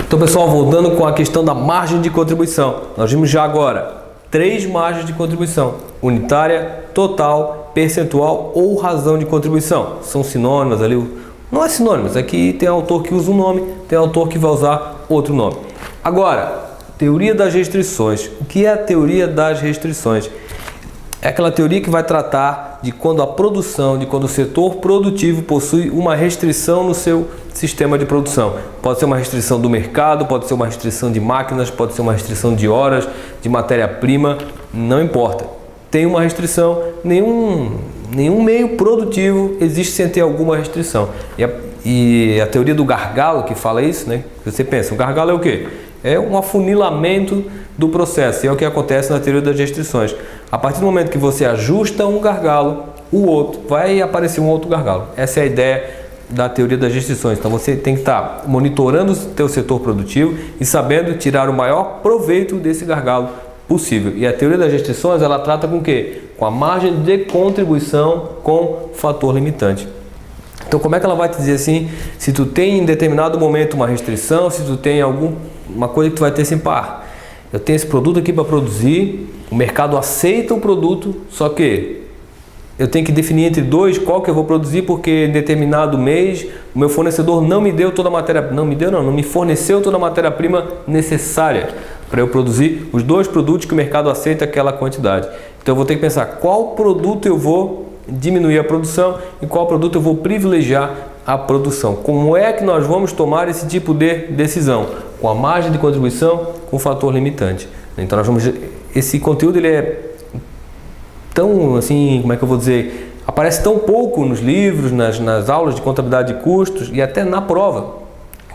Então, pessoal, voltando com a questão da margem de contribuição. Nós vimos já agora 3 margens de contribuição: unitária, total, percentual ou razão de contribuição. São sinônimas ali. Não é sinônimas, aqui tem autor que usa um nome, tem autor que vai usar outro nome. Agora, teoria das restrições. O que é a teoria das restrições? É aquela teoria que vai tratar de quando a produção, de quando o setor produtivo possui uma restrição no seu sistema de produção. Pode ser uma restrição do mercado, pode ser uma restrição de máquinas, pode ser uma restrição de horas, de matéria-prima, não importa. Tem uma restrição, nenhum meio produtivo existe sem ter alguma restrição. E a teoria do gargalo que fala isso, né? Você pensa, o gargalo é o quê? É um afunilamento do processo, e é o que acontece na teoria das restrições. A partir do momento que você ajusta um gargalo, o outro vai aparecer um outro gargalo. Essa é a ideia da teoria das restrições. Então você tem que estar monitorando o seu setor produtivo e sabendo tirar o maior proveito desse gargalo possível. E a teoria das restrições, ela trata com o quê? Com a margem de contribuição com fator limitante. Então, como é que ela vai te dizer assim, se tu tem em determinado momento uma restrição, se tu tem uma coisa que tu vai ter assim, pá, eu tenho esse produto aqui para produzir, o mercado aceita o produto, só que eu tenho que definir entre dois qual que eu vou produzir, porque em determinado mês o meu fornecedor não me deu toda a não me forneceu toda a matéria-prima necessária para eu produzir os dois produtos que o mercado aceita aquela quantidade. Então eu vou ter que pensar qual produto eu vou diminuir a produção e qual produto eu vou privilegiar a produção. Como é que nós vamos tomar esse tipo de decisão? Com a margem de contribuição, com o fator limitante. Então esse conteúdo ele é tão assim, como é que eu vou dizer, aparece tão pouco nos livros, nas aulas de contabilidade de custos e até na prova,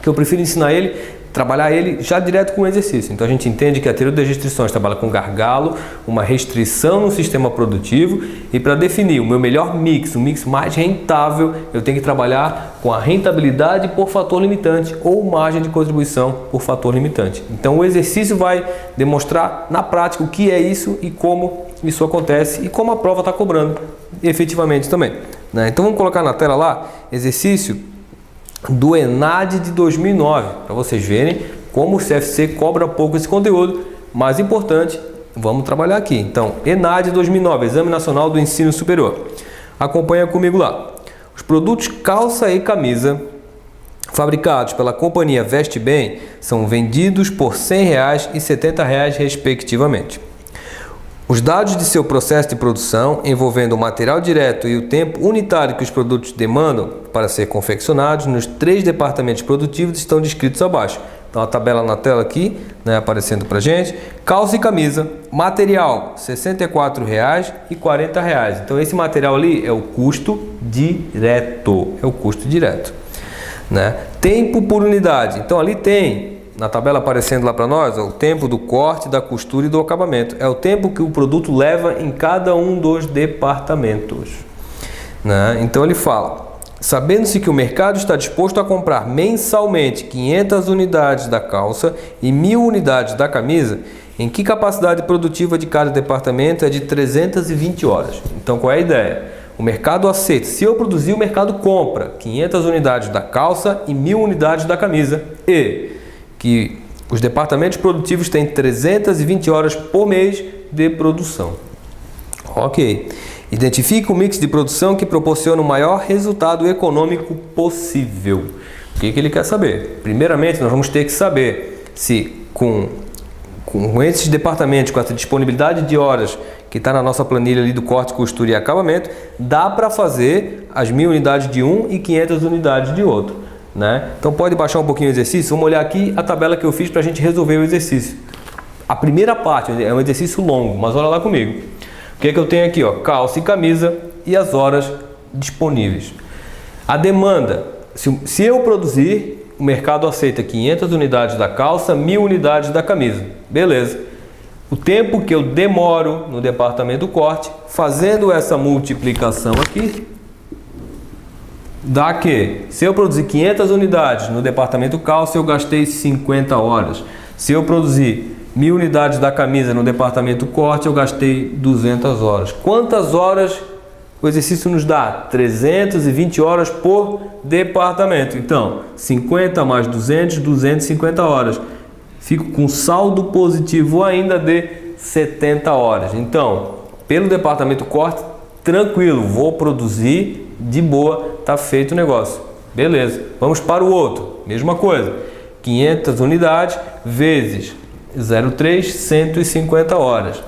que eu prefiro ensinar ele, trabalhar ele já direto com o exercício. Então a gente entende que a teoria das restrições trabalha com gargalo, uma restrição no sistema produtivo, e para definir o meu melhor mix, o mix mais rentável, eu tenho que trabalhar com a rentabilidade por fator limitante ou margem de contribuição por fator limitante. Então o exercício vai demonstrar na prática o que é isso e como isso acontece e como a prova está cobrando efetivamente também, né? Então vamos colocar na tela lá exercício do ENAD de 2009, para vocês verem como o CFC cobra pouco esse conteúdo, mas importante, vamos trabalhar aqui. Então, ENAD 2009, Exame Nacional do Ensino Superior. Acompanha comigo lá. Os produtos calça e camisa fabricados pela companhia Veste Bem são vendidos por R$ 100 e R$ 70 respectivamente. Os dados de seu processo de produção, envolvendo o material direto e o tempo unitário que os produtos demandam para ser confeccionados nos 3 departamentos produtivos, estão descritos abaixo. Então a tabela na tela aqui, né, aparecendo para gente. Calça e camisa, material R$ 64,00 e R$ 40,00. Então esse material ali é o custo direto, né? Tempo por unidade, então ali tem na tabela aparecendo lá para nós, ó, o tempo do corte, da costura e do acabamento. É o tempo que o produto leva em cada um dos departamentos, né? Então ele fala: sabendo-se que o mercado está disposto a comprar mensalmente 500 unidades da calça e 1000 unidades da camisa, em que capacidade produtiva de cada departamento é de 320 horas. Então qual é a ideia? O mercado aceita, se eu produzir, o mercado compra 500 unidades da calça e 1000 unidades da camisa, e que os departamentos produtivos têm 320 horas por mês de produção. Ok. Identifique o mix de produção que proporciona o maior resultado econômico possível. O que ele quer saber? Primeiramente, nós vamos ter que saber se com esses departamentos, com essa disponibilidade de horas que está na nossa planilha ali do corte, costura e acabamento, dá para fazer as 1000 unidades de um e 500 unidades de outro, né? Então pode baixar um pouquinho o exercício. Vamos olhar aqui a tabela que eu fiz para a gente resolver o exercício. A primeira parte é um exercício longo, mas olha lá comigo. O que é que eu tenho aqui? Ó, calça e camisa e as horas disponíveis. A demanda, se eu produzir, o mercado aceita 500 unidades da calça, 1000 unidades da camisa. Beleza. O tempo que eu demoro no departamento do corte, fazendo essa multiplicação aqui, dá que, se eu produzir 500 unidades no departamento calça, eu gastei 50 horas. Se eu produzir 1000 unidades da camisa no departamento corte, eu gastei 200 horas. Quantas horas o exercício nos dá? 320 horas por departamento. Então, 50 mais 200, 250 horas. Fico com saldo positivo ainda de 70 horas. Então, pelo departamento corte, tranquilo, vou produzir de boa, tá feito o negócio. Beleza, vamos para o outro, mesma coisa, 500 unidades vezes 0,3, 150 horas.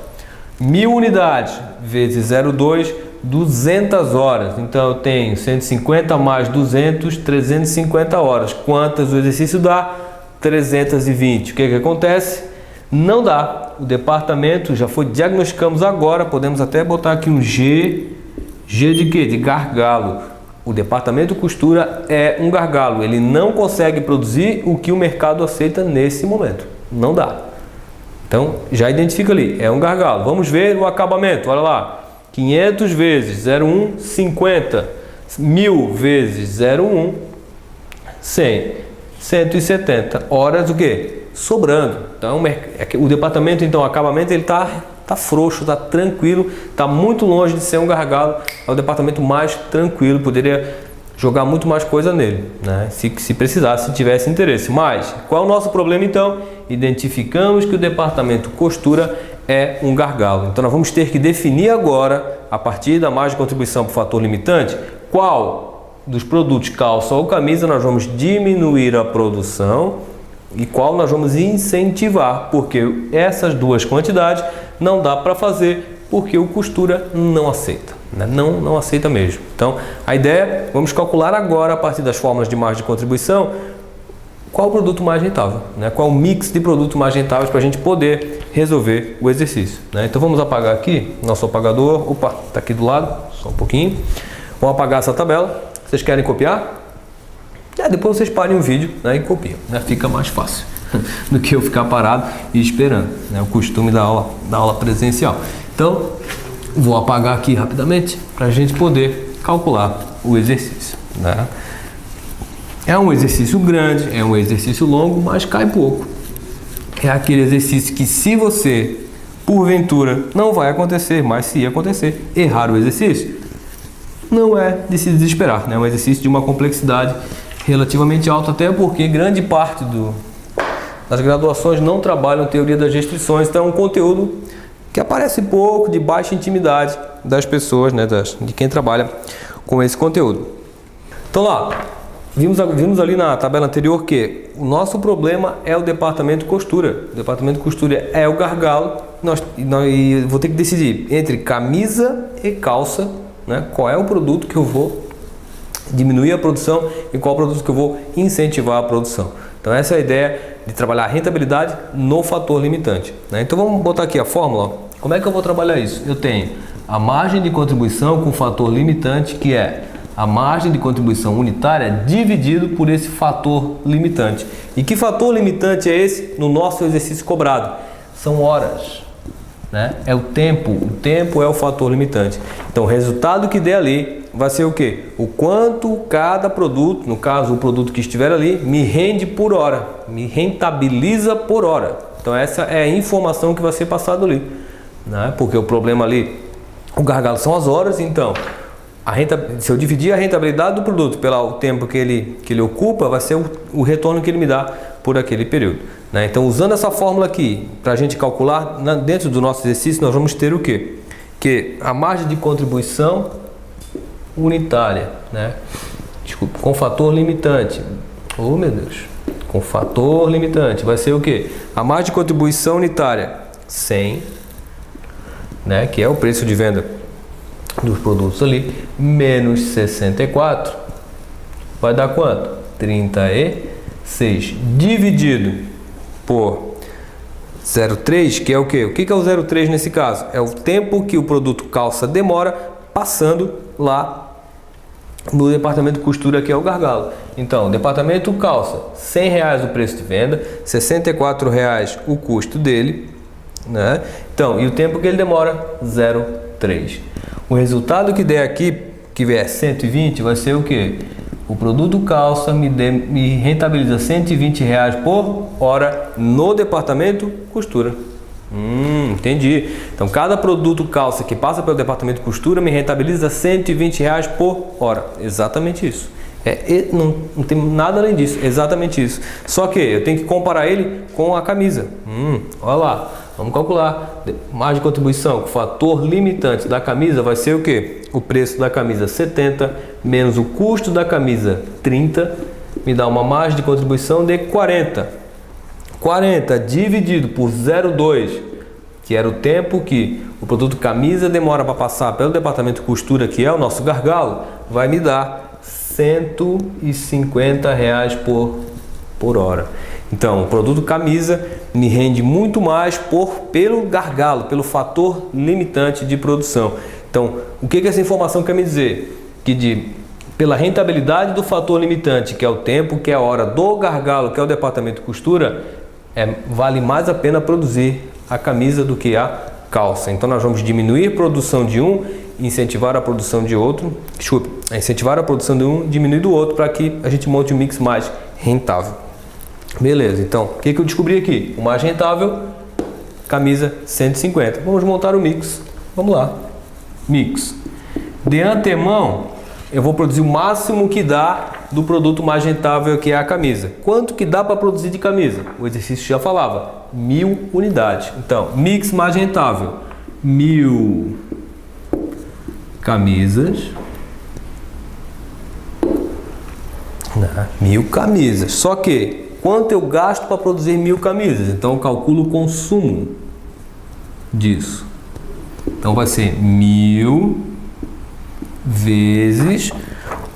1000 unidades vezes 0,2, 200 horas. Então eu tenho 150 mais 200, 350 horas. Quantas o exercício dá? 320. O que acontece? Não dá. O departamento já foi, diagnosticamos agora, podemos até botar aqui um G. G de quê? De gargalo. O departamento costura é um gargalo. Ele não consegue produzir o que o mercado aceita nesse momento. Não dá. Então, já identifica ali. É um gargalo. Vamos ver o acabamento. Olha lá. 500 vezes 0,1, 50. 1000 vezes 0,1, 100. 170 horas o quê? Sobrando. Então, o departamento, então, o acabamento, ele tá frouxo, tá tranquilo, tá muito longe de ser um gargalo. É o departamento mais tranquilo, poderia jogar muito mais coisa nele, né? Se precisasse, se tivesse interesse. Mas, qual é o nosso problema então? Identificamos que o departamento costura é um gargalo. Então, nós vamos ter que definir agora, a partir da margem de contribuição por fator limitante, qual dos produtos calça ou camisa nós vamos diminuir a produção e qual nós vamos incentivar, porque essas duas quantidades não dá para fazer porque o costura não aceita, né? Não aceita mesmo. Então, a ideia, vamos calcular agora a partir das fórmulas de margem de contribuição qual o produto mais rentável, né? Qual o mix de produtos mais rentáveis para a gente poder resolver o exercício, né? Então vamos apagar aqui nosso apagador. Opa, está aqui do lado, só um pouquinho. Vamos apagar essa tabela. Vocês querem copiar? Depois vocês parem o vídeo, né, e copiam, né? Fica mais fácil do que eu ficar parado e esperando, né? O costume da aula presencial. Então, vou apagar aqui rapidamente para a gente poder calcular o exercício, né? É um exercício grande, é um exercício longo, mas cai pouco. É aquele exercício que, se você, porventura, não vai acontecer, mas se acontecer, errar o exercício, não é de se desesperar, né? É um exercício de uma complexidade relativamente alta, até porque grande parte das graduações não trabalham teoria das restrições, então é um conteúdo que aparece pouco, de baixa intimidade das pessoas, né? De quem trabalha com esse conteúdo. Então lá, vimos ali na tabela anterior que o nosso problema é o departamento costura. O departamento costura é o gargalo. Eu vou ter que decidir entre camisa e calça, né? Qual é o produto que eu vou diminuir a produção e qual produto que eu vou incentivar a produção. Então essa é a ideia de trabalhar a rentabilidade no fator limitante, né? Então vamos botar aqui a fórmula. Como é que eu vou trabalhar isso? Eu tenho a margem de contribuição com fator limitante, que é a margem de contribuição unitária dividido por esse fator limitante. E que fator limitante é esse no nosso exercício cobrado? São horas, né? É o tempo. O tempo é o fator limitante. Então o resultado que der ali vai ser o quê? O quanto cada produto, no caso o produto que estiver ali, me rende por hora, me rentabiliza por hora. Então essa é a informação que vai ser passada ali, né? Porque o problema ali, o gargalo são as horas. Então se eu dividir a rentabilidade do produto pelo tempo que ele ocupa, vai ser o retorno que ele me dá por aquele período, né? Então, usando essa fórmula aqui, para a gente calcular, dentro do nosso exercício, nós vamos ter o quê? Que a margem de contribuição unitária, né? Desculpa, com fator limitante. Oh, meu Deus. Com fator limitante, vai ser o quê? A margem de contribuição unitária, 100, né? Que é o preço de venda dos produtos ali, menos 64, vai dar quanto? 36, dividido por 0,3, que é o quê? O que é o 0,3 nesse caso? É o tempo que o produto calça demora passando lá no departamento costura, que é o gargalo. Então, o departamento calça, R$100 o preço de venda, R$64 o custo dele, né? Então, e o tempo que ele demora? 0,3. O resultado que der aqui, que vier 120, vai ser o quê? o produto calça me rentabiliza R$120 por hora no departamento costura. Entendi. Então, cada produto calça que passa pelo departamento de costura me rentabiliza R$120 por hora. Exatamente isso. Não tem nada além disso. Exatamente isso. Só que eu tenho que comparar ele com a camisa. Olha lá. Vamos calcular. Margem de contribuição, o fator limitante da camisa vai ser o quê? O preço da camisa 70 menos o custo da camisa 30 me dá uma margem de contribuição de 40. 40 dividido por 0,2, que era o tempo que o produto camisa demora para passar pelo departamento de costura, que é o nosso gargalo, vai me dar R$150 por hora. Então, o produto camisa me rende muito mais pelo gargalo, pelo fator limitante de produção. Então, o que essa informação quer me dizer? Que pela rentabilidade do fator limitante, que é o tempo, que é a hora do gargalo, que é o departamento de costura, vale mais a pena produzir a camisa do que a calça. Então nós vamos diminuir a produção de um e incentivar a produção de outro. Incentivar a produção de um e diminuir do outro para que a gente monte um mix mais rentável. Beleza, então o que eu descobri aqui? O mais rentável, camisa 150. Vamos montar o mix. Vamos lá. Mix. De antemão, eu vou produzir o máximo que dá do produto mais rentável, que é a camisa. Quanto que dá para produzir de camisa? O exercício já falava, 1000 unidades. Então, mix mais rentável, 1000 camisas. 1000 camisas. Só que, quanto eu gasto para produzir 1000 camisas? Então, eu calculo o consumo disso. Então, vai ser 1000 vezes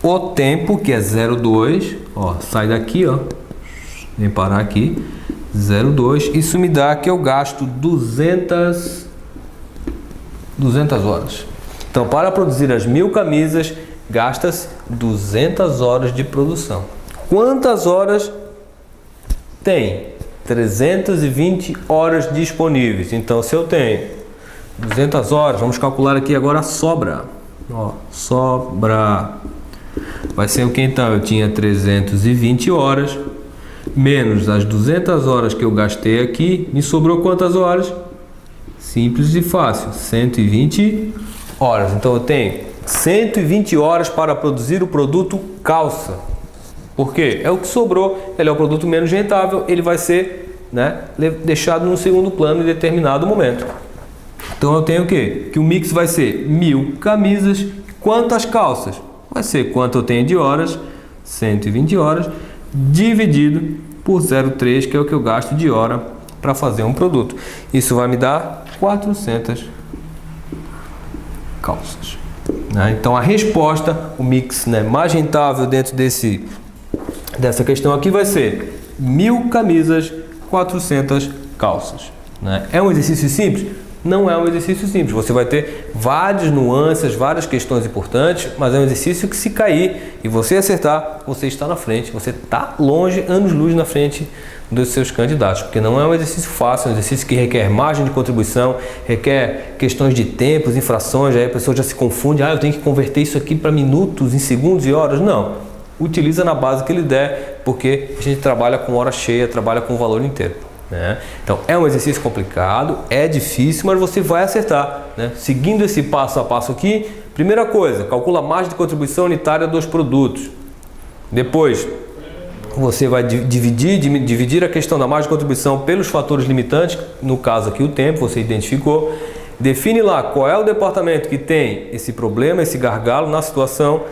o tempo, que é 0,2, sai daqui, vem parar aqui, 0,2, isso me dá que eu gasto 200 horas. Então, para produzir as 1000 camisas, gasta-se 200 horas de produção. Quantas horas tem? 320 horas disponíveis. Então, se eu tenho 200 horas, vamos calcular aqui agora a sobra. Sobra. Vai ser o que então? Eu tinha 320 horas, menos as 200 horas que eu gastei aqui, me sobrou quantas horas? Simples e fácil, 120 horas. Então eu tenho 120 horas para produzir o produto calça. Por quê? É o que sobrou, ele é o produto menos rentável, ele vai ser deixado no segundo plano em determinado momento. Então eu tenho o quê? Que o mix vai ser 1000 camisas, quantas calças? Vai ser quanto eu tenho de horas, 120 horas, dividido por 0,3, que é o que eu gasto de hora para fazer um produto. Isso vai me dar 400 calças. Então a resposta, o mix mais rentável dentro dessa questão aqui vai ser 1000 camisas, 400 calças. É um exercício simples? Não é um exercício simples, você vai ter várias nuances, várias questões importantes, mas é um exercício que, se cair e você acertar, você está na frente, você está longe, anos-luz na frente dos seus candidatos, porque não é um exercício fácil, é um exercício que requer margem de contribuição, requer questões de tempos, infrações, aí a pessoa já se confunde, eu tenho que converter isso aqui para minutos, em segundos e horas. Não, utiliza na base que ele der, porque a gente trabalha com hora cheia, trabalha com o valor inteiro. Então é um exercício complicado, é difícil, mas você vai acertar, seguindo esse passo a passo aqui. Primeira coisa, calcula a margem de contribuição unitária dos produtos. Depois você vai dividir a questão da margem de contribuição pelos fatores limitantes, no caso aqui o tempo, você identificou. Define lá qual é o departamento que tem esse problema, esse gargalo na situação.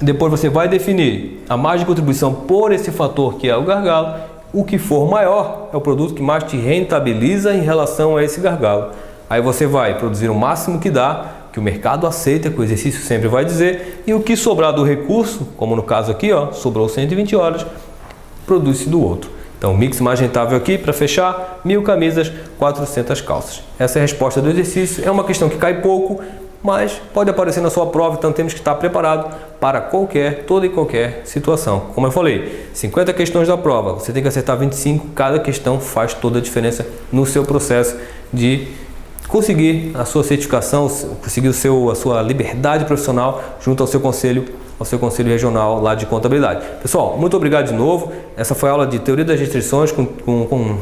Depois você vai definir a margem de contribuição por esse fator que é o gargalo. O que for maior é o produto que mais te rentabiliza em relação a esse gargalo. Aí você vai produzir o máximo que dá, que o mercado aceita, que o exercício sempre vai dizer, e o que sobrar do recurso, como no caso aqui, sobrou 120 horas, produz-se do outro. Então, o mix mais rentável aqui, para fechar, 1000 camisas, 400 calças. Essa é a resposta do exercício. É uma questão que cai pouco, mas pode aparecer na sua prova, então temos que estar preparado para toda e qualquer situação. Como eu falei, 50 questões da prova, você tem que acertar 25, cada questão faz toda a diferença no seu processo de conseguir a sua certificação, conseguir a sua liberdade profissional junto ao seu conselho ao seu Conselho Regional lá de Contabilidade. Pessoal, muito obrigado de novo. Essa foi a aula de Teoria das Restrições com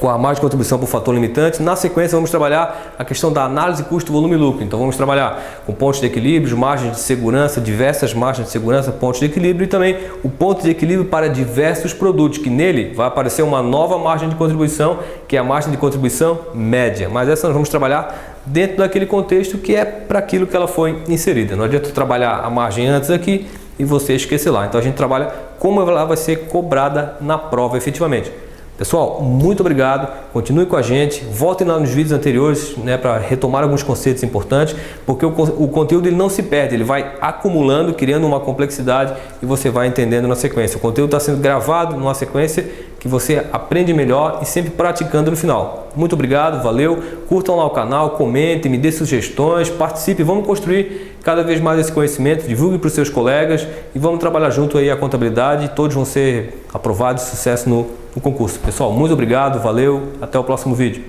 a margem de contribuição por fator limitante. Na sequência, vamos trabalhar a questão da análise custo, volume e lucro. Então, vamos trabalhar com pontos de equilíbrio, margens de segurança, diversas margens de segurança, pontos de equilíbrio e também o ponto de equilíbrio para diversos produtos, que nele vai aparecer uma nova margem de contribuição, que é a margem de contribuição média. Mas essa nós vamos trabalhar dentro daquele contexto que é para aquilo que ela foi inserida. Não adianta trabalhar a margem antes aqui e você esquecer lá. Então, a gente trabalha como ela vai ser cobrada na prova efetivamente. Pessoal, muito obrigado, continue com a gente, voltem lá nos vídeos anteriores, né, para retomar alguns conceitos importantes, porque o conteúdo ele não se perde, ele vai acumulando, criando uma complexidade e você vai entendendo na sequência. O conteúdo está sendo gravado numa sequência que você aprende melhor e sempre praticando no final. Muito obrigado, valeu, curtam lá o canal, comentem, me dê sugestões, participe, vamos construir cada vez mais esse conhecimento, divulgue para os seus colegas e vamos trabalhar junto aí a contabilidade e todos vão ser aprovados, sucesso no concurso. Pessoal, muito obrigado, valeu, até o próximo vídeo.